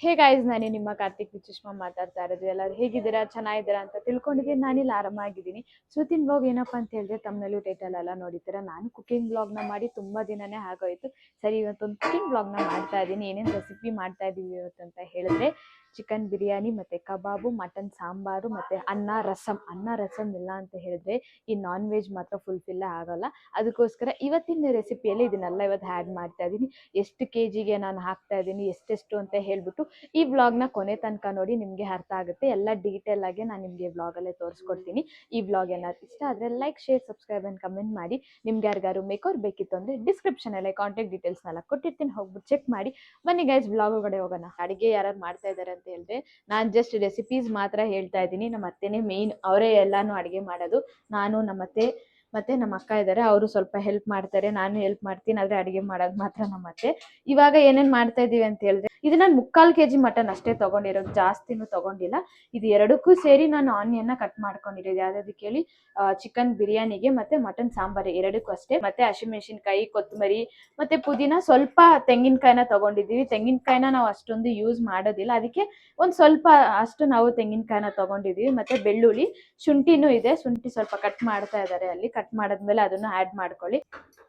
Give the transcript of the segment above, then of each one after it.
Hey guys, ನಾನು ನಿಮ್ಮ ಕಾರ್ತಿಕ್ ವಿಚುಷ್ಮಾ ಮಾತಾಡ್ತಾ ಇರೋದು. ಎಲ್ಲರೂ ಹೇಗಿದ್ದೀರಾ, ಚೆನ್ನಾಗಿದ್ದೀರಾ ಅಂತ ತಿಳ್ಕೊಂಡಿದ್ದೀನಿ. ನಾನಿಲ್ಲಿ ಆರಾಮಾಗಿದ್ದೀನಿ. ಸುತ್ತಿನ ಬ್ಲಾಗ್ ಏನಪ್ಪ ಅಂತ ಹೇಳಿದ್ರೆ ತಮ್ಮನಲ್ಲೂ ಟೈಟಲ್ ಎಲ್ಲ ನೋಡಿದ್ದೀರಾ. ನಾನು ಕುಕಿಂಗ್ ಬ್ಲಾಗ್ನ ಮಾಡಿ ತುಂಬ ದಿನನೇ ಆಗೋಯ್ತು. ಸರಿ, ಇವತ್ತೊಂದು ಕುಕಿಂಗ್ ಬ್ಲಾಗ್ನ ಮಾಡ್ತಾ ಇದ್ದೀನಿ. ಏನೇನು ರೆಸಿಪಿ ಮಾಡ್ತಾ ಇದ್ದೀವಿ ಇವತ್ತು ಅಂತ ಹೇಳಿದ್ರೆ ಚಿಕನ್ ಬಿರಿಯಾನಿ ಮತ್ತು ಕಬಾಬು, ಮಟನ್ ಸಾಂಬಾರು ಮತ್ತು ಅನ್ನ ರಸಮ್ ಇಲ್ಲ ಅಂತ ಹೇಳಿದ್ರೆ ಈ ನಾನ್ ವೆಜ್ ಮಾತ್ರ ಫುಲ್ಫಿಲ್ಲೇ ಆಗೋಲ್ಲ. ಅದಕ್ಕೋಸ್ಕರ ಇವತ್ತಿನ ರೆಸಿಪಿಯಲ್ಲಿ ಇದನ್ನೆಲ್ಲ ಇವತ್ತು ಆ್ಯಡ್ ಮಾಡ್ತಾ ಇದ್ದೀನಿ. ಎಷ್ಟು ಕೆಜಿಗೆ ನಾನು ಹಾಕ್ತಾ ಇದ್ದೀನಿ, ಎಷ್ಟೆಷ್ಟು ಅಂತ ಹೇಳ್ಬಿಟ್ಟು ಈ ವ್ಲಾಗ್ನ ಕೊನೆ ತನಕ ನೋಡಿ, ನಿಮಗೆ ಅರ್ಥ ಆಗುತ್ತೆ. ಎಲ್ಲ ಡೀಟೇಲ್ ಆಗಿ ನಾನು ನಿಮಗೆ ವ್ಲಾಗಲ್ಲೇ ತೋರಿಸ್ಕೊಡ್ತೀನಿ. ಈ ವ್ಲಾಗ್ ಏನಾದ್ರು ಇಷ್ಟ ಆದರೆ like, share, subscribe and comment ಮಾಡಿ. ನಿಮ್ಗೆ ಯಾರಿಗಾರು ಮೇಕೋರ್ ಬೇಕಿತ್ತು ಅಂದರೆ ಡಿಸ್ಕ್ರಿಪ್ಷನಲ್ಲೇ ಕಾಂಟ್ಯಾಕ್ಟ್ ಡೀಟೇಲ್ಸ್ನೆಲ್ಲ ಕೊಟ್ಟಿರ್ತೀನಿ, ಹೋಗ್ಬಿಟ್ಟು ಚೆಕ್ ಮಾಡಿ. ಬನ್ನಿ ಗೈಸ್, ವ್ಲಾಗ್ ಒಳಗಡೆ ಹೋಗೋಣ. ಅಡುಗೆ ಯಾರು ಮಾಡ್ತಾ ಇದ್ದಾರೆ ಅಂತ ಹೇಳಿದ್ರೆ ನಾನು ಜಸ್ಟ್ ರೆಸಿಪೀಸ್ ಮಾತ್ರ ಹೇಳ್ತಾ ಇದ್ದೀನಿ. ನಮ್ಮ ಅತ್ತೆನೇ ಮೇಯ್ನ್, ಅವರೇ ಎಲ್ಲಾನು ಅಡುಗೆ ಮಾಡೋದು. ನಾನು ನಮ್ಮ ಅತ್ತೆ ಮತ್ತೆ ನಮ್ಮ ಅಕ್ಕ ಇದ್ದಾರೆ, ಅವರು ಸ್ವಲ್ಪ ಹೆಲ್ಪ್ ಮಾಡ್ತಾರೆ, ನಾನು ಹೆಲ್ಪ್ ಮಾಡ್ತೀನಿ. ಆದರೆ ಅಡುಗೆ ಮಾಡೋದು ಮಾತ್ರ ನಮ್ಮ ಅತ್ತೆ. ಇವಾಗ ಏನೇನು ಮಾಡ್ತಾ ಇದ್ದೀವಿ ಅಂತ ಹೇಳಿದ್ರೆ, ಇದು ನಾನು 3/4 kg ಮಟನ್ ಅಷ್ಟೇ ತೊಗೊಂಡಿರೋದು, ಜಾಸ್ತಿನೂ ತೊಗೊಂಡಿಲ್ಲ. ಇದು ಎರಡಕ್ಕೂ ಸೇರಿ ನಾನು ಆನಿಯನ್ನ ಕಟ್ ಮಾಡ್ಕೊಂಡಿರೋದು. ಯಾವುದಕ್ಕೆ ಹೇಳಿ, ಚಿಕನ್ ಬಿರಿಯಾನಿಗೆ ಮತ್ತು ಮಟನ್ ಸಾಂಬಾರು ಎರಡಕ್ಕೂ ಅಷ್ಟೇ. ಮತ್ತು ಹಸಿಮೆಣಸಿನ್ಕಾಯಿ, ಕೊತ್ತಂಬರಿ ಮತ್ತು ಪುದೀನ, ಸ್ವಲ್ಪ ತೆಂಗಿನಕಾಯಿನ ತೊಗೊಂಡಿದ್ದೀವಿ. ತೆಂಗಿನಕಾಯಿನ ನಾವು ಅಷ್ಟೊಂದು ಯೂಸ್ ಮಾಡೋದಿಲ್ಲ, ಅದಕ್ಕೆ ಒಂದು ಸ್ವಲ್ಪ ಅಷ್ಟು ನಾವು ತೆಂಗಿನಕಾಯಿನ ತೊಗೊಂಡಿದ್ದೀವಿ. ಮತ್ತು ಬೆಳ್ಳುಳ್ಳಿ, ಶುಂಠಿನೂ ಇದೆ. ಶುಂಠಿ ಸ್ವಲ್ಪ ಕಟ್ ಮಾಡ್ತಾ ಇದ್ದಾರೆ, ಅಲ್ಲಿ ಕಟ್ ಮಾಡಿದ್ಮೇಲೆ ಅದನ್ನು ಆ್ಯಡ್ ಮಾಡ್ಕೊಳ್ಳಿ.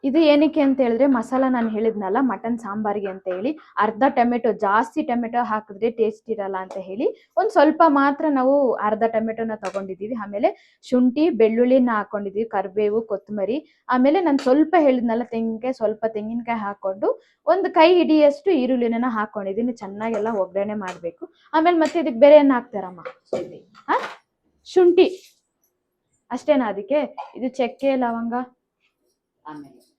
ಇದು ಏನಕ್ಕೆ ಅಂತ ಹೇಳಿದ್ರೆ ಮಸಾಲ ನಾನು ಹೇಳಿದ್ನಲ್ಲ ಮಟನ್ ಸಾಂಬಾರಿಗೆ ಅಂತ ಹೇಳಿ, ಅರ್ಧ ಟೊಮೆಟೊ, ಜಾಸ್ತಿ ಟೊಮೆಟೊ ಹಾಕಿದ್ರೆ ಟೇಸ್ಟ್ ಇರಲ್ಲ ಅಂತ ಹೇಳಿ ಒಂದು ಸ್ವಲ್ಪ ಮಾತ್ರ ನಾವು ಅರ್ಧ ಟೊಮೆಟೊನ ತೊಗೊಂಡಿದ್ದೀವಿ. ಆಮೇಲೆ ಶುಂಠಿ ಬೆಳ್ಳುಳ್ಳಿನ ಹಾಕೊಂಡಿದ್ದೀವಿ, ಕರಿಬೇವು, ಕೊತ್ತಂಬರಿ. ಆಮೇಲೆ ನಾನು ಸ್ವಲ್ಪ ಹೇಳಿದ್ನಲ್ಲ ತೆಂಗಿನಕಾಯಿ, ಸ್ವಲ್ಪ ತೆಂಗಿನಕಾಯಿ ಹಾಕ್ಕೊಂಡು ಒಂದು ಕೈ ಹಿಡಿಯಷ್ಟು ಈರುಳ್ಳಿನ ಹಾಕ್ಕೊಂಡಿದ್ದೀನಿ. ಚೆನ್ನಾಗೆಲ್ಲ ಒಗ್ಗರಣೆ ಮಾಡಬೇಕು. ಆಮೇಲೆ ಮತ್ತೆ ಇದಕ್ಕೆ ಬೇರೆ ಏನು ಹಾಕ್ತಾರಮ್ಮ? ಶುಂಠಿ ಅಷ್ಟೇನಾ ಅದಕ್ಕೆ? ಇದು ಚಕ್ಕೆ ಲವಂಗ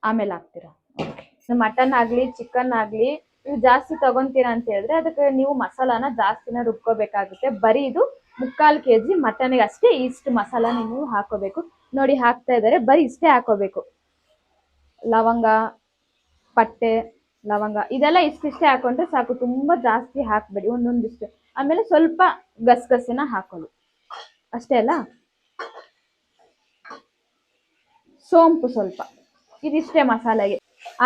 ಆಮೇಲೆ ಹಾಕ್ತೀರಾ? ಮಟನ್ ಆಗಲಿ ಚಿಕನ್ ಆಗಲಿ ನೀವು ಜಾಸ್ತಿ ತಗೊಂತೀರಾ ಅಂತ ಹೇಳಿದ್ರೆ ಅದಕ್ಕೆ ನೀವು ಮಸಾಲಾನ ಜಾಸ್ತಿನ ರುಬ್ಕೋಬೇಕಾಗುತ್ತೆ. ಬರೀ ಇದು 3/4 kg ಮಟನ್ಗೆ ಅಷ್ಟೇ ಇಷ್ಟು ಮಸಾಲ ನೀವು ಹಾಕೋಬೇಕು. ನೋಡಿ ಹಾಕ್ತಾ ಇದ್ದಾರೆ, ಬರೀ ಇಷ್ಟೇ ಹಾಕೋಬೇಕು. ಲವಂಗ, ಪಟ್ಟೆ, ಲವಂಗ ಇದೆಲ್ಲ ಇಷ್ಟಿಷ್ಟೇ ಹಾಕೊಂಡ್ರೆ ಸಾಕು, ತುಂಬ ಜಾಸ್ತಿ ಹಾಕ್ಬೇಡಿ, ಒಂದೊಂದಿಷ್ಟು. ಆಮೇಲೆ ಸ್ವಲ್ಪ ಗಸಗಸೆನ ಹಾಕೊಳ್ಳಿ, ಅಷ್ಟೇ ಅಲ್ಲ. ಸೋಂಪು ಸ್ವಲ್ಪ, ಇದಿಷ್ಟೇ ಮಸಾಲೆಗೆ.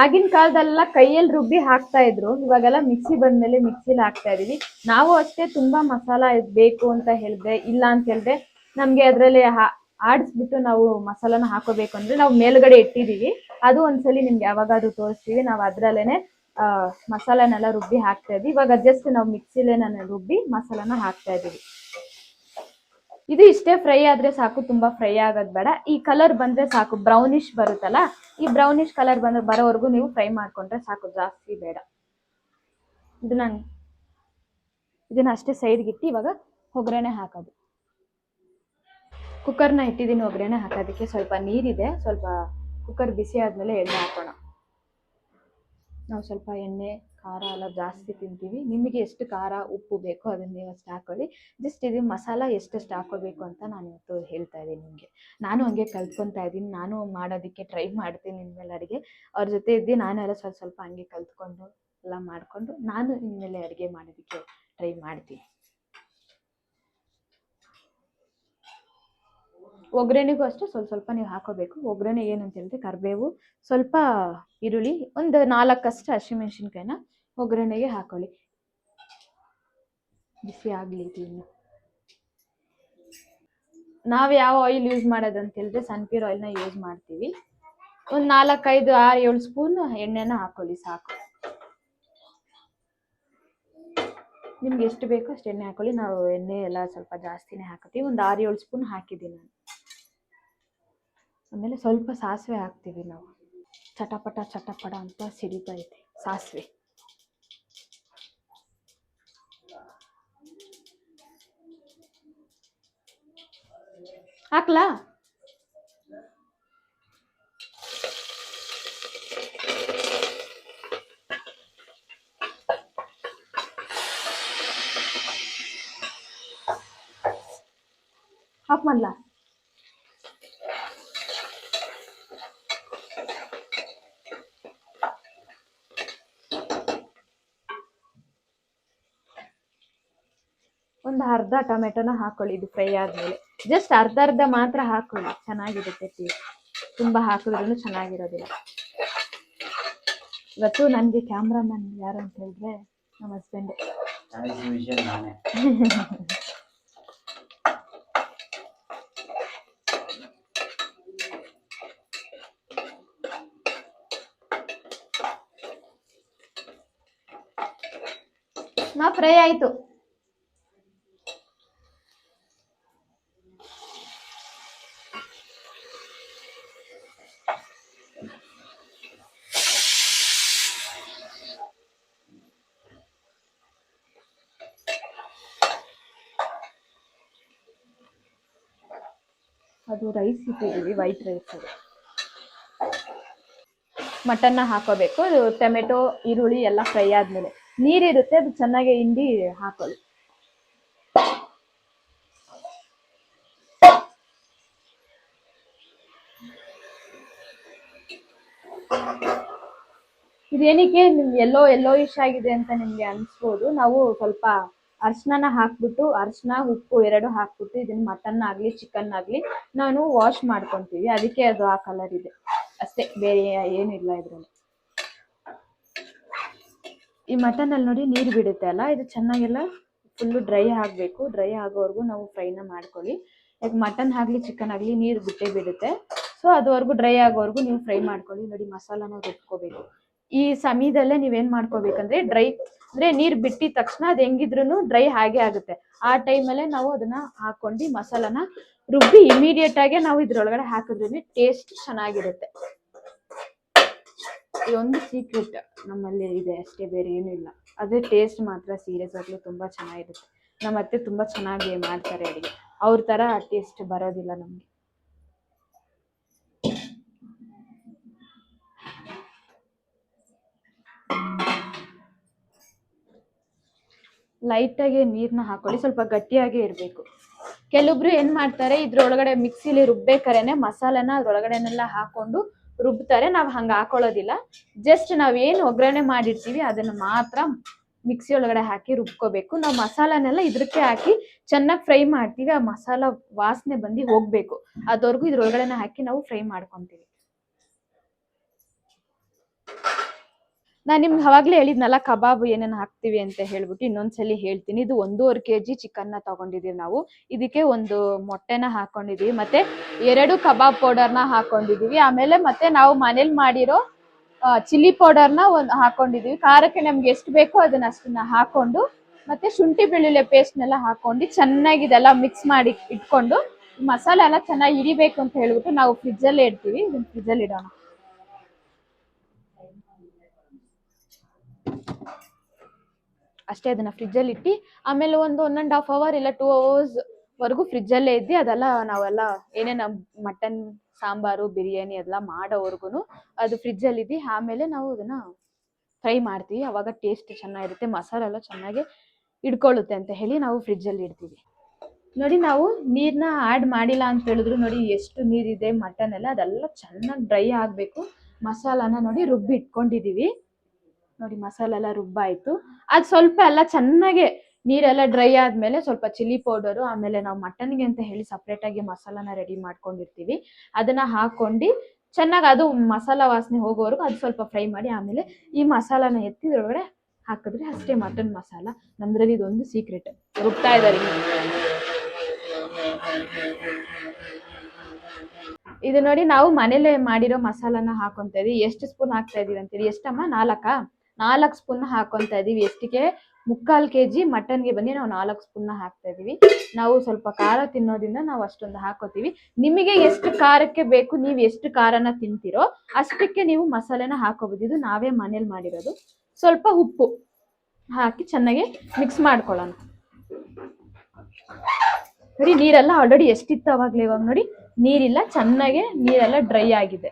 ಆಗಿನ ಕಾಲದಲ್ಲ ಕೈಯಲ್ಲಿ ರುಬ್ಬಿ ಹಾಕ್ತಾ ಇದ್ರು, ಇವಾಗೆಲ್ಲ ಮಿಕ್ಸಿ ಬಂದ್ಮೇಲೆ ಮಿಕ್ಸಿಲಿ ಹಾಕ್ತಾ ಇದೀವಿ. ನಾವು ಅಷ್ಟೇ ತುಂಬಾ ಮಸಾಲ ಬೇಕು ಅಂತ ಹೇಳಿದ್ರೆ, ಇಲ್ಲ ಅಂತ ಹೇಳಿದ್ರೆ ನಮ್ಗೆ ಅದರಲ್ಲಿ ಆಡಿಸ್ಬಿಟ್ಟು ನಾವು ಮಸಾಲಾನ ಹಾಕೋಬೇಕು ಅಂದ್ರೆ ನಾವು ಮೇಲ್ಗಡೆ ಇಟ್ಟಿದೀವಿ. ಅದು ಒಂದ್ಸಲಿ ನಿಮ್ಗೆ ಯಾವಾಗಾದ್ರೂ ತೋರಿಸ್ತೀವಿ. ನಾವು ಅದ್ರಲ್ಲೇನೆ ಮಸಾಲಾನೆಲ್ಲ ರುಬ್ಬಿ ಹಾಕ್ತಾ ಇದ್ವಿ. ಇವಾಗ ಜಸ್ಟ್ ನಾವು ಮಿಕ್ಸಿಲೇ ನಾನು ರುಬ್ಬಿ ಮಸಾಲಾನ ಹಾಕ್ತಾ ಇದೀವಿ. ಇದು ಇಷ್ಟೇ ಫ್ರೈ ಆದ್ರೆ ಸಾಕು, ತುಂಬಾ ಫ್ರೈ ಆಗೋದು ಬೇಡ. ಈ ಕಲರ್ ಬಂದ್ರೆ ಸಾಕು, ಬ್ರೌನಿಶ್ ಬರುತ್ತಲ್ಲ, ಈ ಬ್ರೌನಿಶ್ ಕಲರ್ ಬರೋವರೆಗೂ ನೀವು ಫ್ರೈ ಮಾಡ್ಕೊಂಡ್ರೆ ಸಾಕು, ಜಾಸ್ತಿ ಬೇಡ. ಇದನ್ನ ಅಷ್ಟೇ ಸೈಡ್ಗೆ ಇಟ್ಟು ಇವಾಗ ಒಗ್ಗರಣೆ ಹಾಕೋದು. ಕುಕ್ಕರ್ನ ಇಟ್ಟಿದ್ದೀನಿ ಒಗ್ಗರಣೆ ಹಾಕೋದಕ್ಕೆ. ಸ್ವಲ್ಪ ನೀರಿದೆ, ಸ್ವಲ್ಪ ಕುಕ್ಕರ್ ಬಿಸಿ ಆದ್ಮೇಲೆ ಎಣ್ಣೆ ಹಾಕೋಣ. ನಾವು ಸ್ವಲ್ಪ ಎಣ್ಣೆ ಖಾರ ಎಲ್ಲ ಜಾಸ್ತಿ ತಿಂತೀವಿ. ನಿಮಗೆ ಎಷ್ಟು ಖಾರ ಉಪ್ಪು ಬೇಕೋ ಅದನ್ನ ನೀವು ಅಷ್ಟು ಹಾಕೊಳ್ಳಿ. ಜಸ್ಟ್ ಇದು ಮಸಾಲ ಎಷ್ಟೆಷ್ಟು ಹಾಕೋಬೇಕು ಅಂತ ನಾನು ಇವತ್ತು ಹೇಳ್ತಾ ಇದ್ದೀನಿ ನಿಮಗೆ. ನಾನು ಹಂಗೆ ಕಲ್ತ್ಕೊತಾ ಇದ್ದೀನಿ, ನಾನು ಮಾಡೋದಕ್ಕೆ ಟ್ರೈ ಮಾಡ್ತೀನಿ ಇನ್ಮೇಲೆ ಅಡುಗೆ. ಅವ್ರ ಜೊತೆ ಇದ್ದು ನಾನು ಎಲ್ಲ ಸ್ವಲ್ಪ ಹಂಗೆ ಕಲ್ತ್ಕೊಂಡು ಎಲ್ಲ ಮಾಡಿಕೊಂಡು ನಾನು ಇನ್ಮೇಲೆ ಅಡುಗೆ ಮಾಡೋದಕ್ಕೆ ಟ್ರೈ ಮಾಡ್ತೀನಿ. ಒಗ್ಗರಣೆಗೂ ಅಷ್ಟೇ ಸ್ವಲ್ಪ ನೀವು ಹಾಕೋಬೇಕು. ಒಗ್ಗರಣೆ ಏನಂತ ಹೇಳಿದ್ರೆ ಕರಿಬೇವು, ಸ್ವಲ್ಪ ಈರುಳ್ಳಿ, ಒಂದು 4 ಹಸಿಮೆಣಸಿನ್ಕಾಯಿನ ಒಗ್ಗರಣೆಗೆ ಹಾಕೊಳ್ಳಿ. ಬಿಸಿ ಆಗಲಿ ಇನ್ನು. ನಾವು ಯಾವ ಆಯಿಲ್ ಯೂಸ್ ಮಾಡೋದಂತ ಹೇಳಿದ್ರೆ ಸನ್ಫ್ಲವರ್ ಆಯಿಲ್ನ ಯೂಸ್ ಮಾಡ್ತೀವಿ. ಒಂದು 4, 5, 6, 7 ಸ್ಪೂನ್ ಎಣ್ಣೆನ ಹಾಕೊಳ್ಳಿ ಸಾಕು. ನಿಮ್ಗೆ ಎಷ್ಟು ಬೇಕೋ ಅಷ್ಟು ಎಣ್ಣೆ ಹಾಕೊಳ್ಳಿ. ನಾವು ಎಣ್ಣೆ ಎಲ್ಲ ಸ್ವಲ್ಪ ಜಾಸ್ತಿನೇ ಹಾಕ್ತೀವಿ, ಒಂದು 6, 7 ಸ್ಪೂನ್ ಹಾಕಿದ್ದೀನಿ ನಾನು. ಆಮೇಲೆ ಸ್ವಲ್ಪ ಸಾಸಿವೆ ಹಾಕ್ತೀವಿ ನಾವು. ಚಟಪಟ ಅಂತ ಸಿಡಿತಾ ಐತೆ ಸಾಸಿವೆ. ಹಾಕ್ಲಾ? ಆಫ್ ಮಾಡ್ಲಾ? ಒಂದು ಅರ್ಧ ಟೊಮೆಟೊನ ಹಾಕೊಳ್ಳಿ. ಇದು ಫ್ರೈ ಆದ್ಮೇಲೆ ಜಸ್ಟ್ ಅರ್ಧ ಮಾತ್ರ ಹಾಕೊಳ್ಳಿ, ಚೆನ್ನಾಗಿರುತ್ತೆ ಟೇಸ್ಟ್. ತುಂಬಾ ಹಾಕಿದ್ರೂ ಚೆನ್ನಾಗಿರೋದಿಲ್ಲ. ಇವತ್ತು ನನಗೆ ಕ್ಯಾಮ್ರಾಮನ್ ಯಾರು ಅಂತ ಹೇಳಿದ್ರೆ ನಮ್ಮ ಹಸ್ಬೆಂಡ್. ನಾನೇ. ಫ್ರೈ ಆಯ್ತು. ಅದು ರೈಸ್ ಇಟ್ಟಿದ್ದೀವಿ, ವೈಟ್ ರೈಸ್. ಅದು ಮಟನ್ನ ಹಾಕೋಬೇಕು. ಟೊಮೆಟೊ ಈರುಳ್ಳಿ ಎಲ್ಲ ಫ್ರೈ ಆದ್ಮೇಲೆ ನೀರಿರುತ್ತೆ, ಅದು ಚೆನ್ನಾಗಿ ಹಿಂಡಿ ಹಾಕೊಳ್ಳಿ. ಇದೇನಕ್ಕೆ ನಿಮ್ಗೆ ಎಲ್ಲೋ ಇಶ್ ಆಗಿದೆ ಅಂತ ನಿಮ್ಗೆ ಅನ್ಸ್ಬೋದು. ನಾವು ಸ್ವಲ್ಪ ಅರ್ಶಿನ ಹಾಕ್ಬಿಟ್ಟು, ಅರ್ಶಿನ ಉಪ್ಪು ಎರಡು ಹಾಕ್ಬಿಟ್ಟು ಇದನ್ನ ಮಟನ್ ಆಗ್ಲಿ ಚಿಕನ್ ಆಗ್ಲಿ ನಾನು ವಾಶ್ ಮಾಡ್ಕೊಂತೀವಿ, ಅದಕ್ಕೆ ಅದು ಆ ಕಲರ್ ಇದೆ ಅಷ್ಟೇ, ಬೇರೆ ಏನಿಲ್ಲ ಇದ್ರಲ್ಲಿ. ಈ ಮಟನ್ ಅಲ್ಲಿ ನೋಡಿ ನೀರು ಬಿಡುತ್ತೆ ಅಲ್ಲ, ಇದು ಚೆನ್ನಾಗೆಲ್ಲ ಫುಲ್ಲು ಡ್ರೈ ಆಗಬೇಕು. ಡ್ರೈ ಆಗೋವರೆಗೂ ನಾವು ಫ್ರೈನ ಮಾಡ್ಕೊಳ್ಳಿ. ಈಗ ಮಟನ್ ಆಗಲಿ ಚಿಕನ್ ಆಗಲಿ ನೀರು ಬಿಟ್ಟೇ ಬಿಡುತ್ತೆ. ಸೊ ಅದುವರೆಗೂ ಡ್ರೈ ಆಗೋವರೆಗೂ ನೀವು ಫ್ರೈ ಮಾಡ್ಕೊಳ್ಳಿ. ನೋಡಿ ಮಸಾಲಾನ ರುಬ್ಕೋಬೇಕು. ಈ ಸಮಯದಲ್ಲೇ ನೀವೇನ್ ಮಾಡ್ಕೋಬೇಕಂದ್ರೆ ಡ್ರೈ ಅಂದ್ರೆ ನೀರ್ ಬಿಟ್ಟಿದ ತಕ್ಷಣ ಅದು ಹೆಂಗಿದ್ರು ಡ್ರೈ ಹಾಗೆ ಆಗುತ್ತೆ. ಆ ಟೈಮಲ್ಲೇ ನಾವು ಅದನ್ನ ಹಾಕೊಂಡು ಮಸಾಲಾನ ರುಬ್ಬಿ ಇಮಿಡಿಯೇಟ್ ಆಗಿ ನಾವು ಇದ್ರೊಳಗಡೆ ಹಾಕಿದ್ರೆ ಟೇಸ್ಟ್ ಚೆನ್ನಾಗಿರುತ್ತೆ. ಇದೊಂದು ಸೀಕ್ರೆಟ್ ನಮ್ಮಲ್ಲಿ ಇದೆ ಅಷ್ಟೇ, ಬೇರೆ ಏನೂ ಇಲ್ಲ. ಅದೇ ಟೇಸ್ಟ್ ಮಾತ್ರ ಸೀರಿಯಸ್ ಆಗಲಿ ತುಂಬಾ ಚೆನ್ನಾಗಿರುತ್ತೆ. ನಮ್ಮ ಅತ್ತೆ ತುಂಬಾ ಚೆನ್ನಾಗಿ ಮಾಡ್ತಾರೆ ಅಡಿಗೆ, ಅವ್ರ ತರ ಟೇಸ್ಟ್ ಬರೋದಿಲ್ಲ ನಮ್ಗೆ. ಲೈಟಾಗಿ ನೀರನ್ನ ಹಾಕೊಳ್ಳಿ, ಸ್ವಲ್ಪ ಗಟ್ಟಿಯಾಗೇ ಇರಬೇಕು. ಕೆಲವೊಬ್ರು ಏನ್ ಮಾಡ್ತಾರೆ, ಇದ್ರೊಳಗಡೆ ಮಿಕ್ಸಿಲಿ ರುಬ್ಬೇಕಾರೇನೆ ಮಸಾಲೆನ ಅದ್ರೊಳಗಡೆನೆಲ್ಲ ಹಾಕೊಂಡು ರುಬ್ತಾರೆ. ನಾವು ಹಂಗೆ ಹಾಕೊಳ್ಳೋದಿಲ್ಲ. ಜಸ್ಟ್ ನಾವೇನು ಒಗ್ಗರಣೆ ಮಾಡಿರ್ತೀವಿ ಅದನ್ನ ಮಾತ್ರ ಮಿಕ್ಸಿ ಒಳಗಡೆ ಹಾಕಿ ರುಬ್ಕೋಬೇಕು. ನಾವು ಮಸಾಲಾನೆಲ್ಲ ಇದಕ್ಕೆ ಹಾಕಿ ಚೆನ್ನಾಗಿ ಫ್ರೈ ಮಾಡ್ತೀವಿ. ಆ ಮಸಾಲ ವಾಸನೆ ಬಂದು ಹೋಗ್ಬೇಕು, ಅದ್ವರೆಗೂ ಇದ್ರೊಳಗಡೆನ ಹಾಕಿ ನಾವು ಫ್ರೈ ಮಾಡ್ಕೊಂತೀವಿ. ನಾನು ನಿಮ್ಗೆ ಅವಾಗಲೇ ಹೇಳಿದ್ನಲ್ಲ ಕಬಾಬ್ ಏನೇನು ಹಾಕ್ತೀವಿ ಅಂತ ಹೇಳ್ಬಿಟ್ಟು ಇನ್ನೊಂದ್ಸಲಿ ಹೇಳ್ತೀನಿ. ಇದು 1.5 kg ಚಿಕನ್ನ ತಗೊಂಡಿದೀವಿ ನಾವು. ಇದಕ್ಕೆ ಒಂದು ಮೊಟ್ಟೆನ ಹಾಕೊಂಡಿದೀವಿ, ಮತ್ತೆ 2 ಕಬಾಬ್ ಪೌಡರ್ನ ಹಾಕೊಂಡಿದೀವಿ. ಆಮೇಲೆ ಮತ್ತೆ ನಾವು ಮನೇಲಿ ಮಾಡಿರೋ ಚಿಲ್ಲಿ ಪೌಡರ್ನ ಒಂದು ಹಾಕೊಂಡಿದೀವಿ. ಖಾರಕ್ಕೆ ನಮ್ಗೆ ಎಷ್ಟು ಬೇಕೋ ಅದನ್ನ ಅಷ್ಟನ್ನ ಹಾಕೊಂಡು, ಮತ್ತೆ ಶುಂಠಿ ಬೆಳ್ಳುಳ್ಳಿ ಪೇಸ್ಟ್ನೆಲ್ಲ ಹಾಕೊಂಡು ಚೆನ್ನಾಗಿ ಇದೆಲ್ಲ ಮಿಕ್ಸ್ ಮಾಡಿ ಇಟ್ಕೊಂಡು ಮಸಾಲೆ ಎಲ್ಲ ಚೆನ್ನಾಗಿ ಹಿಡಿಬೇಕು ಅಂತ ಹೇಳ್ಬಿಟ್ಟು ನಾವು ಫ್ರಿಜ್ಜಲ್ಲೇ ಇಡ್ತೀವಿ. ಇದನ್ನ ಫ್ರಿಜ್ಜಲ್ಲಿ ಇಡೋಣ ಅಷ್ಟೇ. ಅದನ್ನ ಫ್ರಿಜ್ಜಲ್ಲಿ ಇಟ್ಟು ಆಮೇಲೆ ಒಂದು 1.5 hour ಇಲ್ಲ 2 hours ವರೆಗೂ ಫ್ರಿಜ್ಜಲ್ಲೇ ಇದ್ದು ಅದೆಲ್ಲ ನಾವೆಲ್ಲ ಏನೇನು ಮಟನ್ ಸಾಂಬಾರು ಬಿರಿಯಾನಿ ಎಲ್ಲ ಮಾಡೋವರೆಗೂ ಅದು ಫ್ರಿಜ್ಜಲ್ಲಿ ಇದ್ದು ಆಮೇಲೆ ನಾವು ಅದನ್ನ ಫ್ರೈ ಮಾಡ್ತೀವಿ. ಅವಾಗ ಟೇಸ್ಟ್ ಚೆನ್ನಾಗಿರುತ್ತೆ, ಮಸಾಲೆ ಎಲ್ಲ ಚೆನ್ನಾಗಿ ಹಿಡ್ಕೊಳ್ಳುತ್ತೆ ಅಂತ ಹೇಳಿ ನಾವು ಫ್ರಿಜ್ಜಲ್ಲಿ ಇಡ್ತೀವಿ. ನೋಡಿ ನಾವು ನೀರನ್ನ ಆ್ಯಡ್ ಮಾಡಿಲ್ಲ ಅಂತ ಹೇಳಿದ್ರು ನೋಡಿ ಎಷ್ಟು ನೀರಿದೆ ಮಟನ್ ಎಲ್ಲ, ಅದೆಲ್ಲ ಚೆನ್ನಾಗಿ ಡ್ರೈ ಆಗಬೇಕು. ಮಸಾಲಾನ ನೋಡಿ ರುಬ್ಬಿ ಇಟ್ಕೊಂಡಿದೀವಿ. ನೋಡಿ ಮಸಾಲೆ ಎಲ್ಲ ರುಬ್ಬಾಯ್ತು. ಅದು ಸ್ವಲ್ಪ ಎಲ್ಲ ಚೆನ್ನಾಗೆ ನೀರೆಲ್ಲ ಡ್ರೈ ಆದ್ಮೇಲೆ ಸ್ವಲ್ಪ ಚಿಲ್ಲಿ ಪೌಡರು, ಆಮೇಲೆ ನಾವು ಮಟನ್ಗೆ ಅಂತ ಹೇಳಿ ಸಪ್ರೇಟ್ ಆಗಿ ಮಸಾಲಾನ ರೆಡಿ ಮಾಡ್ಕೊಂಡಿರ್ತೀವಿ, ಅದನ್ನ ಹಾಕೊಂಡು ಚೆನ್ನಾಗಿ ಅದು ಮಸಾಲ ವಾಸನೆ ಹೋಗೋವರೆಗೂ ಅದು ಸ್ವಲ್ಪ ಫ್ರೈ ಮಾಡಿ ಆಮೇಲೆ ಈ ಮಸಾಲಾನ ಎತ್ತಿದ್ರೊಳಗಡೆ ಹಾಕಿದ್ರೆ ಅಷ್ಟೇ ಮಟನ್ ಮಸಾಲ. ನಮ್ದ್ರಲ್ಲಿ ಇದೊಂದು ಸೀಕ್ರೆಟ್. ರುಬ್ತಾ ಇದ್ದಾರೆ. ಇದು ನೋಡಿ ನಾವು ಮನೇಲೆ ಮಾಡಿರೋ ಮಸಾಲಾನ ಹಾಕೊಂತ ಇದೀವಿ. ಎಷ್ಟು ಸ್ಪೂನ್ ಹಾಕ್ತಾ ಇದೀವಿ ಅಂತೇಳಿ? ಎಷ್ಟಮ್ಮ? 4 ಸ್ಪೂನ್ ಹಾಕೊಂತ ಇದೀವಿ. ಎಷ್ಟಿಗೆ? 3/4 kg ಮಟನ್ಗೆ ಬಂದು ನಾವು 4 ಸ್ಪೂನ್ ಹಾಕ್ತಾ ಇದೀವಿ. ನಾವು ಸ್ವಲ್ಪ ಖಾರ ತಿನ್ನೋದ್ರಿಂದ ನಾವು ಅಷ್ಟೊಂದು ಹಾಕೋತೀವಿ. ನಿಮಗೆ ಎಷ್ಟು ಖಾರಕ್ಕೆ ಬೇಕು, ನೀವು ಎಷ್ಟು ಖಾರನ ತಿಂತೀರೋ ಅಷ್ಟಕ್ಕೆ ನೀವು ಮಸಾಲೆನ ಹಾಕೋಬಹುದು. ಇದು ನಾವೇ ಮನೇಲಿ ಮಾಡಿರೋದು. ಸ್ವಲ್ಪ ಉಪ್ಪು ಹಾಕಿ ಚೆನ್ನಾಗಿ ಮಿಕ್ಸ್ ಮಾಡ್ಕೊಳ್ಳೋಣ. ನೋಡಿ ನೀರೆಲ್ಲ ಆಲ್ರೆಡಿ ಎಷ್ಟಿತ್ತು ಅವಾಗ್ಲೇ, ಇವಾಗ ನೋಡಿ ನೀರಿಲ್ಲ, ಚೆನ್ನಾಗೆ ನೀರೆಲ್ಲ ಡ್ರೈ ಆಗಿದೆ.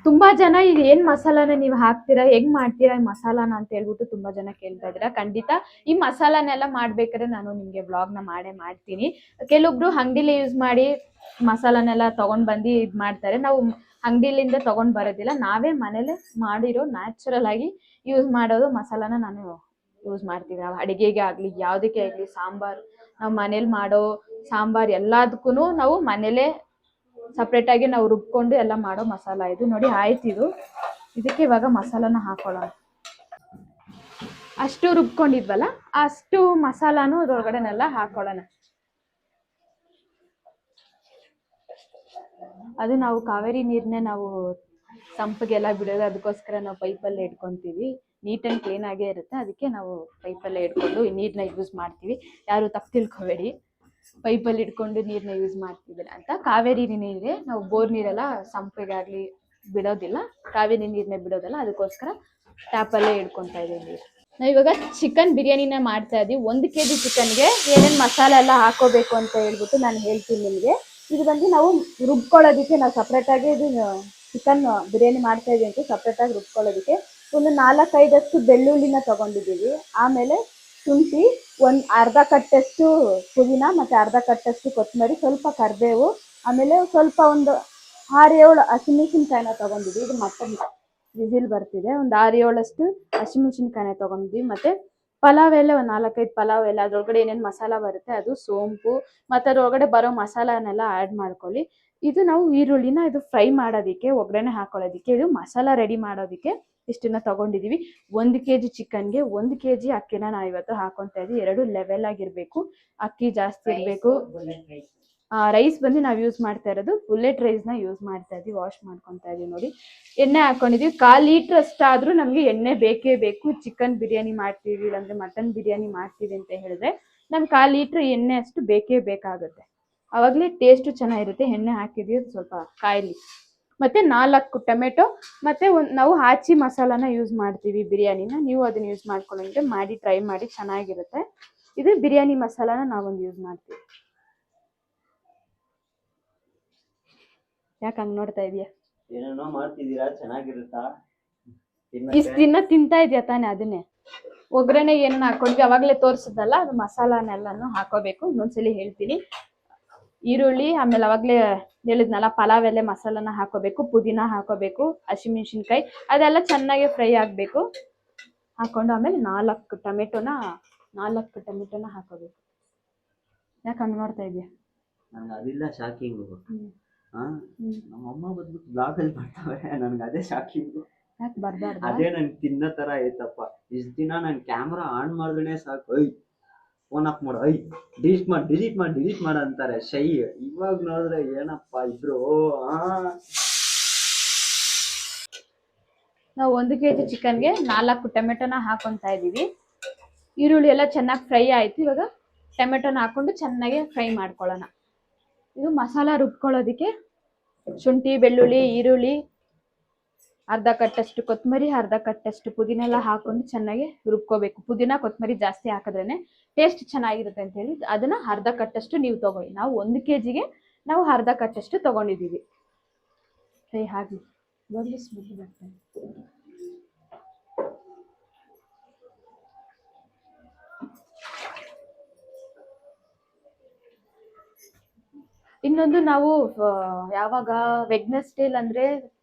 ತುಂಬಾ ಜನ ಇದು ಏನ್ ಮಸಾಲಾನ ನೀವು ಹಾಕ್ತೀರಾ, ಹೆಂಗ್ ಮಾಡ್ತೀರಾ ಈ ಮಸಾಲಾನ ಅಂತ ಹೇಳ್ಬಿಟ್ಟು ತುಂಬಾ ಜನ ಕೇಳ್ತಾ ಇದ್ದೀರಾ. ಖಂಡಿತ ಈ ಮಸಾಲಾನೆಲ್ಲ ಮಾಡ್ಬೇಕಾದ್ರೆ ನಾನು ನಿಮ್ಗೆ ವ್ಲಾಗ್ನ ಮಾಡ್ತೀನಿ. ಕೆಲವೊಬ್ರು ಅಂಗಡಿಲಿ ಯೂಸ್ ಮಾಡಿ ಮಸಾಲಾನೆಲ್ಲ ತಗೊಂಡ್ ಬಂದು ಇದ್ ಮಾಡ್ತಾರೆ. ನಾವು ಅಂಗಡಿಲಿಂದ ತಗೊಂಡ್ ಬರೋದಿಲ್ಲ, ನಾವೇ ಮನೇಲೆ ಮಾಡಿರೋ ನ್ಯಾಚುರಲ್ ಆಗಿ ಯೂಸ್ ಮಾಡೋದು ಮಸಾಲಾನ ನಾನು ಯೂಸ್ ಮಾಡ್ತೀವಿ. ನಾವು ಅಡಿಗೆಗೆ ಆಗ್ಲಿ ಯಾವ್ದಕ್ಕೆ ಆಗ್ಲಿ, ಸಾಂಬಾರ್ ನಾವು ಮನೇಲಿ ಮಾಡೋ ಸಾಂಬಾರ್ ಎಲ್ಲದಕ್ಕೂ ನಾವು ಮನೇಲೆ ಸಪ್ರೇಟ್ ಆಗಿ ನಾವು ರುಬ್ಕೊಂಡು ಎಲ್ಲ ಮಾಡೋ ಮಸಾಲ ಇದು. ನೋಡಿ ಆಯ್ತು, ಇದಕ್ಕೆ ಇವಾಗ ಮಸಾಲಾನ ಹಾಕೊಳ್ಳೋಣ. ಅಷ್ಟು ರುಬ್ಕೊಂಡಿದ್ವಲ್ಲ ಅಷ್ಟು ಮಸಾಲಾನು ಅದ್ರೊಳಗಡೆನೆಲ್ಲ ಹಾಕೊಳ್ಳೋಣ. ಅದು ನಾವು ಕಾವೇರಿ ನೀರನ್ನೇ ನಾವು ಸಂಪಿಗೆಲ್ಲ ಬಿಡೋದು, ಅದಕ್ಕೋಸ್ಕರ ನಾವು ಪೈಪಲ್ಲೇ ಇಟ್ಕೊತೀವಿ. ನೀಟ್ ಆ್ಯಂಡ್ ಕ್ಲೀನ್ ಆಗೇ ಇರುತ್ತೆ, ಅದಕ್ಕೆ ನಾವು ಪೈಪಲ್ಲೇ ಇಟ್ಕೊಂಡು ಈ ನೀರನ್ನ ಯೂಸ್ ಮಾಡ್ತೀವಿ. ಯಾರು ತಪ್ಪು ತಿಳ್ಕೊಬೇಡಿ, ಪೈಪಲ್ಲಿ ಇಟ್ಕೊಂಡು ನೀರನ್ನ ಯೂಸ್ ಮಾಡ್ತಿದ್ದೀರ ಅಂತ. ಕಾವೇರಿ ನೀರೇ, ನಾವು ಬೋರ್ ನೀರೆಲ್ಲ ಸಂಪಿಗಾಗಲಿ ಬಿಡೋದಿಲ್ಲ, ಕಾವೇರಿ ನೀರನ್ನೇ ಬಿಡೋದಲ್ಲ, ಅದಕ್ಕೋಸ್ಕರ ಟ್ಯಾಪಲ್ಲೇ ಇಟ್ಕೊತಾ ಇದ್ದೀವಿ ನೀರು. ನಾವು ಇವಾಗ ಚಿಕನ್ ಬಿರಿಯಾನಿನ ಮಾಡ್ತಾ ಇದ್ದೀವಿ. 1 kg ಚಿಕನ್ಗೆ ಏನೇನು ಮಸಾಲೆ ಎಲ್ಲ ಹಾಕೋಬೇಕು ಅಂತ ಹೇಳ್ಬಿಟ್ಟು ನಾನು ಹೇಳ್ತೀನಿ ನಿಮಗೆ. ಇದು ಬಂದು ನಾವು ರುಬ್ಕೊಳ್ಳೋದಕ್ಕೆ ನಾವು ಸಪ್ರೇಟಾಗಿ ಇದು ಚಿಕನ್ ಬಿರಿಯಾನಿ ಮಾಡ್ತಾ ಇದ್ದೀವಿ ಅಂತ ಸಪ್ರೇಟಾಗಿ ರುಬ್ಕೊಳ್ಳೋದಕ್ಕೆ ಒಂದು 4-5 ಬೆಳ್ಳುಳ್ಳಿನ ತೊಗೊಂಡಿದ್ದೀವಿ. ಆಮೇಲೆ ಶುಂಠಿ, ಒಂದು ಅರ್ಧ ಕಟ್ಟಷ್ಟು ಪುದೀನ ಮತ್ತು ಅರ್ಧ ಕಟ್ಟಷ್ಟು ಕೊತ್ತಂಬರಿ, ಸ್ವಲ್ಪ ಕರಿಬೇವು, ಆಮೇಲೆ ಸ್ವಲ್ಪ ಒಂದು 6-7 ಹಸಿಮೆಣಸಿನ್ಕಾಯಿನ ತೊಗೊಂಡಿದ್ದೀವಿ. ಇದು ಮಟನ್ ವಿಸಿಲ್ ಬರ್ತಿದೆ. ಒಂದು 6-7 ಹಸಿಮೆಣಸಿನ್ಕಾಯಿನ ತೊಗೊಂಡಿದ್ದೀವಿ. ಮತ್ತು ಪಲಾವ್ ಎಲೆ ಒಂದು 4-5 ಪಲಾವ್ ಎಲೆ, ಅದ್ರೊಳಗಡೆ ಏನೇನು ಮಸಾಲ ಬರುತ್ತೆ ಅದು, ಸೋಂಪು ಮತ್ತು ಅದ್ರೊಳಗಡೆ ಬರೋ ಮಸಾಲನೆಲ್ಲ ಆ್ಯಡ್ ಮಾಡ್ಕೊಳ್ಳಿ. ಇದು ನಾವು ಈರುಳ್ಳಿನ ಇದು ಫ್ರೈ ಮಾಡೋದಕ್ಕೆ, ಒಗ್ಗರಣೆ ಹಾಕೊಳ್ಳೋದಕ್ಕೆ, ಇದು ಮಸಾಲ ರೆಡಿ ಮಾಡೋದಕ್ಕೆ ಇಷ್ಟನ್ನ ತೊಗೊಂಡಿದ್ದೀವಿ. 1 kg ಚಿಕನ್ಗೆ 1 kg ಅಕ್ಕಿನ ನಾವು ಇವತ್ತು ಹಾಕೊತಾ ಇದ್ದೀವಿ. 2 ಲೆವೆಲ್ ಆಗಿರಬೇಕು, ಅಕ್ಕಿ ಜಾಸ್ತಿ ಇರಬೇಕು. ರೈಸ್ ಬಂದು ನಾವು ಯೂಸ್ ಮಾಡ್ತಾ ಇರೋದು ಬುಲೆಟ್ ರೈಸ್ನ ಯೂಸ್ ಮಾಡ್ತಾ ಇದ್ದೀವಿ. ವಾಶ್ ಮಾಡ್ಕೊತಾ ಇದೀವಿ ನೋಡಿ. ಎಣ್ಣೆ ಹಾಕೊಂಡಿದ್ದೀವಿ. 1/4 ಲೀಟ್ರ್ ಅಷ್ಟಾದರೂ ನಮಗೆ ಎಣ್ಣೆ ಬೇಕೇ ಬೇಕು. ಚಿಕನ್ ಬಿರಿಯಾನಿ ಮಾಡ್ತೀವಿ, ಇಲ್ಲಾಂದರೆ ಮಟನ್ ಬಿರಿಯಾನಿ ಮಾಡ್ತೀವಿ ಅಂತ ಹೇಳಿದ್ರೆ ನಮ್ಗೆ 1/4 ಲೀಟ್ರ್ ಎಣ್ಣೆ ಅಷ್ಟು ಬೇಕೇ ಬೇಕಾಗುತ್ತೆ. ಆವಾಗಲೇ ಟೇಸ್ಟು ಚೆನ್ನಾಗಿರುತ್ತೆ. ಎಣ್ಣೆ ಹಾಕಿದ್ದೀವಿ, ಸ್ವಲ್ಪ ಕಾಯಿಲಿ. ಮತ್ತು 4 ಟೊಮೆಟೊ, ಮತ್ತು ನಾವು ಆಚಿ ಮಸಾಲಾನ ಯೂಸ್ ಮಾಡ್ತೀವಿ ಬಿರಿಯಾನಿನ. ನೀವು ಅದನ್ನು ಯೂಸ್ ಮಾಡ್ಕೊಳ್ಳೋಂಗೆ ಮಾಡಿ ಟ್ರೈ ಮಾಡಿ, ಚೆನ್ನಾಗಿರುತ್ತೆ. ಇದು ಬಿರಿಯಾನಿ ಮಸಾಲಾನ ನಾವೊಂದು ಯೂಸ್ ಮಾಡ್ತೀವಿ. ಯಾಕೆ ಹಂಗೆ ನೋಡ್ತಾ ಇದೀಯಾ? ಏನೇನೋ ಮಾಡ್ತಿದ್ದೀರಾ, ಚೆನ್ನಾಗಿರುತ್ತಾ? ಇಷ್ಟು ದಿನ ತಿಂತಾ ಇದೆಯಾ ತಾನೇ? ಅದನ್ನೇ ಒಗ್ಗರಣೆ ಏನನ್ನ ಹಾಕೊಂಡ್ವಿ ಅವಾಗಲೇ ತೋರಿಸಿದಲ್ಲ, ಅದು ಮಸಾಲಾನೆಲ್ಲನೂ ಹಾಕೋಬೇಕು. ಇನ್ನೊಂದ್ಸಲಿ ಹೇಳ್ತೀನಿ. ಈರುಳ್ಳಿ, ಆಮೇಲೆ ಅವಾಗಲೇ ಹೇಳಿದ್ನಲ್ಲ ಪಲಾವ್ ಎಲೆ ಮಸಾಲಾನ ಹಾಕೋಬೇಕು, ಪುದೀನ ಹಾಕೋಬೇಕು, ಹಸಿಮೆಣಸಿನ್ಕಾಯಿ ಅದೆಲ್ಲ ಚೆನ್ನಾಗಿ ಫ್ರೈ ಆಗಬೇಕು. ಹಾಕೊಂಡು ಆಮೇಲೆ 4 ಟೊಮೆಟೊನ ಹಾಕೋಬೇಕು. ಯಾಕೆ ಹಂಗೆ ನೋಡ್ತಾ ಇದೆಯಾ? ನಂಗೆ ಅದಿಲ್ಲ ಶಾಕಿಂಗು. ನಮ್ಮಮ್ಮ ಬಂದ್ಬಿಟ್ಟು ಬ್ಲಾಗಲ್ಲಿ ಬರ್ತಾವೆ, ನನ್ಗೆ ಅದೇ ಶಾಕಿಂಗು. ಯಾಕೆ ಬರ್ಬಾರ್ದು? ಅದೇ ನನ್ಗೆ ತಿನ್ನೋ ಥರ ಐತಪ್ಪ. ಇಷ್ಟು ದಿನ ನಾನು ಕ್ಯಾಮ್ರಾ ಆನ್ ಮಾಡಿದ್ರೆ ಸಾಕು, ಐ ಫೋನ್ ಆಫ್ ಮಾಡು, ಐ ಡಿಲೀಟ್ ಮಾಡು ಅಂತಾರೆ, ಶೈ. ಇವಾಗ ನೋಡಿದ್ರೆ ಏನಪ್ಪ ಇದ್ರು. ನಾವು 1 kg ಚಿಕನ್ಗೆ 4 ಟೊಮೆಟೊನ ಹಾಕೊತಾ ಇದ್ದೀವಿ. ಈರುಳ್ಳಿ ಎಲ್ಲ ಚೆನ್ನಾಗಿ ಫ್ರೈ ಆಯಿತು. ಇವಾಗ ಟೊಮೆಟೊನ ಹಾಕೊಂಡು ಚೆನ್ನಾಗಿ ಫ್ರೈ ಮಾಡ್ಕೊಳ್ಳೋಣ. ಇದು ಮಸಾಲ ರುಬ್ಕೊಳ್ಳೋದಕ್ಕೆ ಶುಂಠಿ, ಬೆಳ್ಳುಳ್ಳಿ, ಈರುಳ್ಳಿ, ಅರ್ಧ ಕಟ್ಟಷ್ಟು ಕೊತ್ತಂಬರಿ, ಅರ್ಧ ಕಟ್ಟಷ್ಟು ಪುದೀನ ಎಲ್ಲ ಹಾಕೊಂಡು ಚೆನ್ನಾಗಿ ರುಬ್ಕೋಬೇಕು. ಪುದೀನ ಕೊತ್ತಂಬರಿ ಜಾಸ್ತಿ ಹಾಕಿದ್ರೇ ಟೇಸ್ಟ್ ಚೆನ್ನಾಗಿರುತ್ತೆ ಅಂತ ಹೇಳಿ ಅದನ್ನು ಅರ್ಧ ಕಟ್ಟಷ್ಟು ನೀವು ತೊಗೊಳ್ಳಿ. ನಾವು 1 kgಗೆ ನಾವು ಅರ್ಧ ಕಟ್ಟಷ್ಟು ತೊಗೊಂಡಿದ್ದೀವಿ. ಫ್ರೈ ಹಾಕಿ ಬರ್ತಾನೆ. ಇನ್ನೊಂದು, ನಾವು ಯಾವಾಗ ವೆಡ್ನೆಸ್ಡೇ ಅಂದರೆ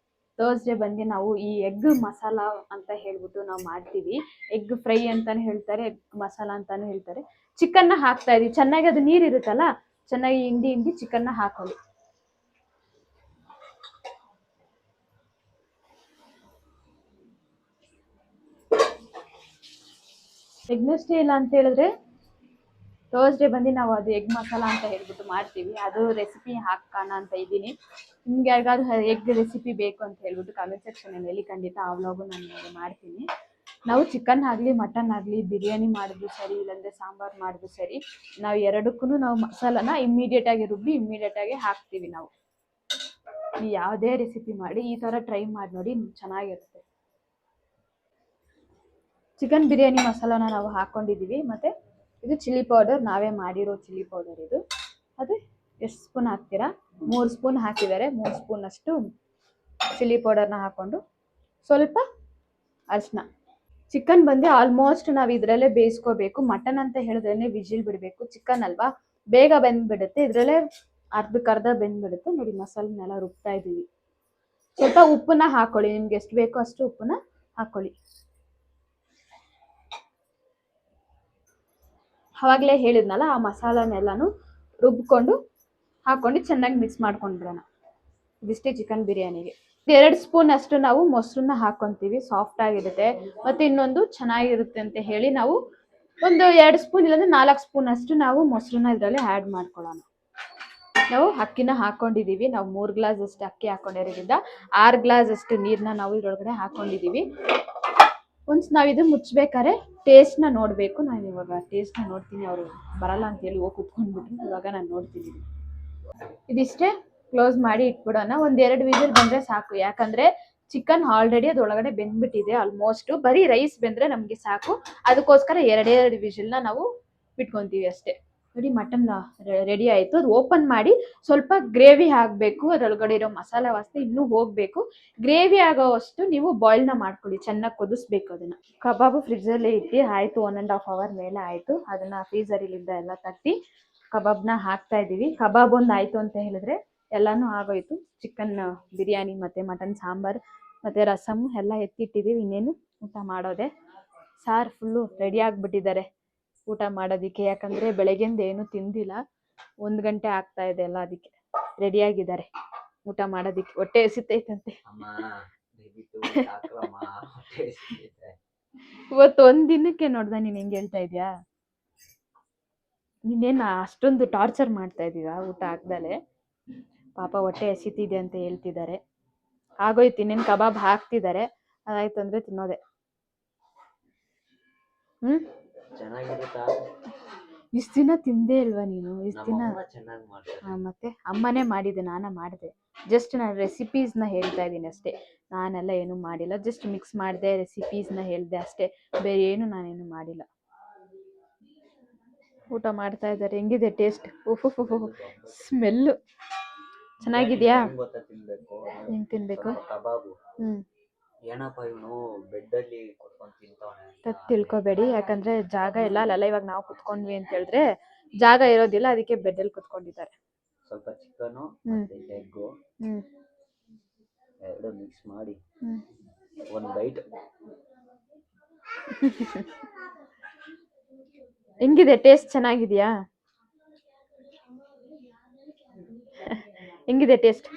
ಥರ್ಸ್ಡೇ ಬಂದು ನಾವು ಈ ಎಗ್ ಮಸಾಲ ಅಂತ ಹೇಳ್ಬಿಟ್ಟು ನಾವು ಮಾಡ್ತೀವಿ. ಎಗ್ ಫ್ರೈ ಅಂತಾನು ಹೇಳ್ತಾರೆ, ಎಗ್ ಮಸಾಲ ಅಂತಾನು ಹೇಳ್ತಾರೆ. ಚಿಕನ್ನ ಹಾಕ್ತಾ ಇದೀವಿ. ಚೆನ್ನಾಗಿ ಅದು ನೀರು ಇರುತ್ತಲ್ಲ, ಚೆನ್ನಾಗಿ ಹಿಂಡಿ ಚಿಕನ್ನ ಹಾಕೊಳ್ಳಿ. ವೆಡ್ನೆಸ್ಡೇ ಇಲ್ಲ ಅಂತ ಹೇಳಿದ್ರೆ ಥರ್ಸ್ಡೇ ಬಂದು ನಾವು ಅದು ಎಗ್ ಮಸಾಲ ಅಂತ ಹೇಳ್ಬಿಟ್ಟು ಮಾಡ್ತೀವಿ. ಅದು ರೆಸಿಪಿ ಹಾಕೋಣ ಅಂತ ಇದ್ದೀನಿ. ನಿಮ್ಗೆ ಯಾರಿಗಾದ್ರೂ ಎಗ್ ರೆಸಿಪಿ ಬೇಕು ಅಂತ ಹೇಳ್ಬಿಟ್ಟು ಕಮೆಂಟ್ ಸೆಕ್ಷನಲ್ಲಿ ಖಂಡಿತ ಆ ವ್ಲಾಗು ನಾನು ಮಾಡ್ತೀನಿ. ನಾವು ಚಿಕನ್ ಆಗಲಿ ಮಟನ್ ಆಗಲಿ ಬಿರಿಯಾನಿ ಮಾಡಿದ್ರು ಸರಿ, ಇಲ್ಲಾಂದರೆ ಸಾಂಬಾರು ಮಾಡಿದ್ರು ಸರಿ, ನಾವು ಎರಡಕ್ಕೂ ನಾವು ಮಸಾಲಾನ ಇಮ್ಮಿಡಿಯೇಟಾಗಿ ರುಬ್ಬಿ ಇಮ್ಮಿಡಿಯೇಟಾಗಿ ಹಾಕ್ತೀವಿ. ನಾವು ಯಾವುದೇ ರೆಸಿಪಿ ಮಾಡಿ ಈ ಥರ ಟ್ರೈ ಮಾಡಿ ನೋಡಿ, ಚೆನ್ನಾಗಿರುತ್ತೆ. ಚಿಕನ್ ಬಿರಿಯಾನಿ ಮಸಾಲಾನ ನಾವು ಹಾಕ್ಕೊಂಡಿದ್ದೀವಿ. ಮತ್ತು ಇದು ಚಿಲ್ಲಿ ಪೌಡರ್, ನಾವೇ ಮಾಡಿರೋ ಚಿಲ್ಲಿ ಪೌಡರ್ ಇದು. ಅದು ಎಷ್ಟು ಸ್ಪೂನ್ ಹಾಕ್ತೀರಾ? 3 ಸ್ಪೂನ್ ಹಾಕಿದ್ದಾರೆ. 3 ಸ್ಪೂನಷ್ಟು ಚಿಲ್ಲಿ ಪೌಡರ್ನ ಹಾಕ್ಕೊಂಡು ಸ್ವಲ್ಪ ಅರಿಶಿನ. ಚಿಕನ್ ಬಂದು ಆಲ್ಮೋಸ್ಟ್ ನಾವು ಇದರಲ್ಲೇ ಬೇಯಿಸ್ಕೋಬೇಕು. ಮಟನ್ ಅಂತ ಹೇಳಿದ್ರೇ ವಿಜಿಲ್ ಬಿಡಬೇಕು. ಚಿಕನ್ ಅಲ್ವಾ, ಬೇಗ ಬೆಂದ್ಬಿಡುತ್ತೆ. ಇದರಲ್ಲೇ ಅರ್ಧಕ್ಕರ್ಧ ಬೆಂದ್ಬಿಡುತ್ತೆ. ನೋಡಿ, ಮಸಾಲನ್ನೆಲ್ಲ ರುಬ್ತಾ ಇದ್ದೀವಿ. ಸ್ವಲ್ಪ ಉಪ್ಪನ್ನ ಹಾಕೊಳ್ಳಿ, ನಿಮ್ಗೆ ಎಷ್ಟು ಬೇಕೋ ಅಷ್ಟು ಉಪ್ಪನ್ನ ಹಾಕೊಳ್ಳಿ. ಅವಾಗಲೇ ಹೇಳಿದ್ನಲ್ಲ, ಆ ಮಸಾಲನೆಲ್ಲನೂ ರುಬ್ಕೊಂಡು ಹಾಕ್ಕೊಂಡು ಚೆನ್ನಾಗಿ ಮಿಕ್ಸ್ ಮಾಡ್ಕೊಂಡ್ಬಿಡೋಣ. ಇದಿಷ್ಟೇ ಚಿಕನ್ ಬಿರಿಯಾನಿಗೆ. 2 ಸ್ಪೂನ್ ಅಷ್ಟು ನಾವು ಮೊಸರನ್ನ ಹಾಕೊಂತೀವಿ, ಸಾಫ್ಟ್ ಆಗಿರುತ್ತೆ ಮತ್ತೆ ಇನ್ನೊಂದು ಚೆನ್ನಾಗಿರುತ್ತೆ ಅಂತ ಹೇಳಿ ನಾವು ಒಂದು 2 ಸ್ಪೂನ್ ಇಲ್ಲಾಂದ್ರೆ 4 ಸ್ಪೂನ್ ಅಷ್ಟು ನಾವು ಮೊಸರನ್ನ ಇದರಲ್ಲಿ ಆ್ಯಡ್ ಮಾಡ್ಕೊಳ್ಳೋಣ. ನಾವು ಅಕ್ಕಿನ ಹಾಕೊಂಡಿದೀವಿ, ನಾವು 3 ಗ್ಲಾಸ್ ಅಷ್ಟು ಅಕ್ಕಿ ಹಾಕೊಂಡಿರೋದ್ರಿಂದ 6 ಗ್ಲಾಸ್ ಅಷ್ಟು ನೀರನ್ನ ನಾವು ಇದ್ರೊಳಗಡೆ ಹಾಕೊಂಡಿದೀವಿ. ಒನ್ಸ್ ನಾವು ಇದು ಮುಚ್ಚಬೇಕಾದ್ರೆ ಟೇಸ್ಟ್ನ ನೋಡಬೇಕು. ನಾನು ಇವಾಗ ಟೇಸ್ಟ್ನ ನೋಡ್ತೀನಿ, ಅವರು ಬರಲ್ಲ ಅಂತೇಳಿ ಹೋಗಿ ಕುತ್ಕೊಂಡ್ಬಿಟ್ರು, ಇವಾಗ ನಾನು ನೋಡ್ತೀನಿ. ಇದಿಷ್ಟೇ, ಕ್ಲೋಸ್ ಮಾಡಿ ಇಟ್ಬಿಡೋಣ. 1-2 ವಿಸಿಲ್ ಬಂದರೆ ಸಾಕು, ಯಾಕಂದರೆ ಚಿಕನ್ ಆಲ್ರೆಡಿ ಅದರೊಳಗಡೆ ಬೆಂದ್ಬಿಟ್ಟಿದೆ ಆಲ್ಮೋಸ್ಟು. ಬರೀ ರೈಸ್ ಬೆಂದರೆ ನಮಗೆ ಸಾಕು, ಅದಕ್ಕೋಸ್ಕರ 2 ವಿಸಿಲ್ನ ನಾವು ಬಿಟ್ಕೊತೀವಿ ಅಷ್ಟೇ. ನೋಡಿ ಮಟನ್ ರೆಡಿ ಆಯಿತು. ಅದು ಓಪನ್ ಮಾಡಿ ಸ್ವಲ್ಪ ಗ್ರೇವಿ ಆಗಬೇಕು, ಅದರೊಳಗಡೆ ಇರೋ ಮಸಾಲೆ ವಾಸನೆ ಇನ್ನೂ ಹೋಗಬೇಕು. ಗ್ರೇವಿ ಆಗೋವಷ್ಟು ನೀವು ಬಾಯ್ಲ್ನ ಮಾಡ್ಕೊಳ್ಳಿ, ಚೆನ್ನಾಗಿ ಕುದಿಸ್ಬೇಕು ಅದನ್ನು. ಕಬಾಬು ಫ್ರಿಜ್ಜಲ್ಲಿ ಇಟ್ಟು ಆಯಿತು, 1.5 ಅವರ್ ಮೇಲೆ ಆಯಿತು. ಅದನ್ನು ಫ್ರೀಝರಿಲಿಂದ ಎಲ್ಲ ತಟ್ಟಿ ಕಬಾಬ್ನ ಹಾಕ್ತಾ ಇದ್ದೀವಿ. ಕಬಾಬ್ ಒಂದು ಆಯಿತು ಅಂತ ಹೇಳಿದ್ರೆ ಎಲ್ಲನೂ ಆಗೋಯ್ತು. ಚಿಕನ್ ಬಿರಿಯಾನಿ ಮತ್ತು ಮಟನ್ ಸಾಂಬಾರು ಮತ್ತು ರಸಮ್ಮು ಎಲ್ಲ ಎತ್ತಿಟ್ಟಿದ್ದೀವಿ. ಇನ್ನೇನು ಊಟ ಮಾಡೋದೆ. ಸಾರು ಫುಲ್ಲು ರೆಡಿ ಆಗಿಬಿಟ್ಟಿದ್ದಾರೆ ಊಟ ಮಾಡೋದಕ್ಕೆ, ಯಾಕಂದರೆ ಬೆಳಗ್ಗೆಂದು ಏನೂ ತಿಂದಿಲ್ಲ. 1 ಗಂಟೆ ಆಗ್ತಾ ಇದೆ ಎಲ್ಲ, ಅದಕ್ಕೆ ರೆಡಿಯಾಗಿದ್ದಾರೆ ಊಟ ಮಾಡೋದಕ್ಕೆ. ಹೊಟ್ಟೆ ಹಸಿತೈತಂತೆ. ಇವತ್ತು 1 ದಿನಕ್ಕೆ ನೋಡ್ದೆ ನೀನು ಹೆಂಗೆ ಹೇಳ್ತಾ ಇದೆಯಾ? ನೀನೇನು ಅಷ್ಟೊಂದು ಟಾರ್ಚರ್ ಮಾಡ್ತಾ ಇದ್ದೀರಾ ಊಟ ಹಾಕ್ದಲೆ? ಪಾಪ ಹೊಟ್ಟೆ ಹಸಿತಿದೆ ಅಂತ ಹೇಳ್ತಿದ್ದಾರೆ. ಆಗೋಯ್ತು, ಇನ್ನೇನು ಕಬಾಬ್ ಹಾಕ್ತಿದ್ದಾರೆ, ಅದಾಯ್ತು ಅಂದರೆ ತಿನ್ನೋದೆ. ಚೆನ್ನಾಗಿರುತ್ತಾ? ಇಷ್ಟು ದಿನ ತಿಂದೇ ಇಲ್ವಾ ನೀನು? ಇಷ್ಟು ದಿನ ಚೆನ್ನಾಗಿ ಮಾಡ್ತಾರೆ. ಮತ್ತೆ ಅಮ್ಮನೇ ಮಾಡಿದೆ, ನಾನೇ ಮಾಡಿದೆ. ಜಸ್ಟ್ ನಾನು ರೆಸಿಪೀಸ್ನ ಹೇಳ್ತಾ ಇದ್ದೀನಿ ಅಷ್ಟೇ, ನಾನೆಲ್ಲ ಏನೂ ಮಾಡಿಲ್ಲ. ಜಸ್ಟ್ ಮಿಕ್ಸ್ ಮಾಡಿದೆ, ರೆಸಿಪೀಸ್ನ ಹೇಳಿದೆ ಅಷ್ಟೇ, ಬೇರೆ ಏನು ನಾನೇನು ಮಾಡಿಲ್ಲ. ಊಟ ಮಾಡ್ತಾ ಇದ್ದಾರೆ. ಹೆಂಗಿದೆ ಟೇಸ್ಟ್? ಓಹೋ, ಸ್ಮೆಲ್ಲು ಚೆನ್ನಾಗಿದೆಯಾ? ಹೆಂಗೆ ತಿನ್ಬೇಕು? ಕಬಾಬು ಹ್ಞೂ, ಏನಪ್ಪ ಇವನು ಬೆಡ್ಡಲ್ಲಿ ಕುತ್ಕೊಂಡು ತಿಂತಾವನೆ ತಿಳ್ಕೊಬೇಡಿ, ಯಾಕಂದರೆ ಜಾಗ ಇಲ್ಲ ಅಲ್ಲೆಲ್ಲ. ಇವಾಗ ನಾವು ಕುತ್ಕೊಂಡ್ವಿ ಅಂತ ಹೇಳಿದ್ರೆ ಜಾಗ ಇರೋದಿಲ್ಲ, ಅದಕ್ಕೆ ಬೆಡ್ಡಲ್ಲಿ ಕುತ್ಕೊಂಡಿದ್ದಾರೆ. ಸ್ವಲ್ಪ ಚಿಕನು ಮತ್ತೆ ಎಗ್ಗು ಎರಡು ಮಿಕ್ಸ್ ಮಾಡಿ ಒಂದು ಬೈಟ್. ಹೆಂಗಿದೆ ಟೇಸ್ಟ್? ಚೆನ್ನಾಗಿದೆಯಾ? ಹೆಂಗಿದೆ ಟೇಸ್ಟ್?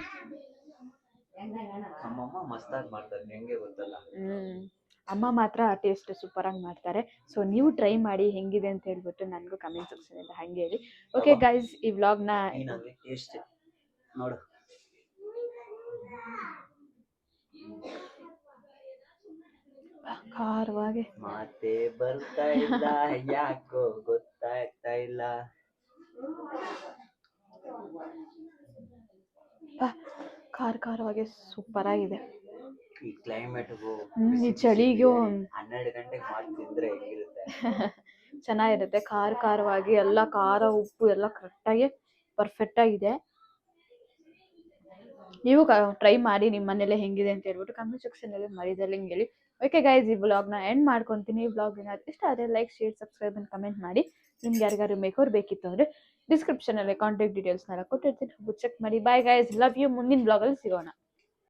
ನಮ್ಮಮ್ಮ ಮಸ್ತಾಗಿ ಮಾಡ್ತಾರೆ, ಹೆಂಗೆ ಗೊತ್ತಲ್ಲ. ಅಮ್ಮ ಮಾತ್ರ ಟೇಸ್ಟ್ ಸೂಪರಾಗಿ ಮಾಡ್ತಾರೆ. ಸೊ ನೀವು ಟ್ರೈ ಮಾಡಿ ಹೆಂಗಿದೆ ಅಂತ ಹೇಳ್ಬಿಟ್ಟು ನನಗೂ ಕಮೆಂಟ್ ಸೆಕ್ಷನಲ್ಲಿ ಹಾಗೆ ಹೇಳಿ. ಓಕೆ ಗೈಸ್, ಈ ವ್ಲಾಗ್ನ ಟೇಸ್ಟ್ ನೋಡು. ಖಾರವಾಗಿ ಮಾತೆ ಬರ್ತಾ ಇಲ್ಲ, ಯಾಕೋ ಗೊತ್ತಾಗ್ತಾ ಇಲ್ಲ. ಖಾರವಾಗಿ ಸೂಪರಾಗಿದೆ. ಈ ಕ್ಲೈಮೇಟ್ಗೂ ಈ ಚಳಿಗೂ 12 ಗಂಟೆಗೆ ಮಾಡಿ ತಿಂದ್ರೆ ಹೆಂಗಿರುತ್ತೆ? ಚೆನ್ನಾಗಿರುತ್ತೆ. ಖಾರವಾಗಿ ಎಲ್ಲ ಖಾರ ಉಪ್ಪು ಎಲ್ಲ ಕರೆಕ್ಟಾಗಿ ಪರ್ಫೆಕ್ಟಾಗಿದೆ. ನೀವು ಟ್ರೈ ಮಾಡಿ ನಿಮ್ಮ ಮನೇಲೆ ಹೆಂಗಿದೆ ಅಂತ ಹೇಳ್ಬಿಟ್ಟು ಕಮೆಂಟ್ ಸೆಕ್ಷನಲ್ಲಿ ಮರಿದಲ್ಲಿ ಹೇಳಿ. ಓಕೆ ಗೈಸ್, ಈ ವ್ಲಾಗ್ನ ಎಂಡ್ ಮಾಡ್ಕೊತೀನಿ. ಈ ವ್ಲಾಗ್ ಏನಾದ್ರು ಇಷ್ಟ ಆದರೆ ಲೈಕ್, ಶೇರ್, ಸಬ್ಸ್ಕ್ರೈಬ್ ಅಂತ ಕಮೆಂಟ್ ಮಾಡಿ. ನಿಮ್ಗೆ ಯಾರಿಗಾರು ಮೇಕೋರ್ ಬೇಕಿತ್ತು ಅಂದರೆ ಡಿಸ್ಕ್ರಿಪ್ಷನಲ್ಲಿ ಕಾಂಟ್ಯಾಕ್ಟ್ ಡೀಟೇಲ್ಸ್ನೆಲ್ಲ ಕೊಟ್ಟಿರ್ತೀನಿ, ಚೆಕ್ ಮಾಡಿ. Bye guys, love you. ಮುಂದಿನ ವ್ಲಾಗಲ್ಲಿ ಸಿಗೋಣ.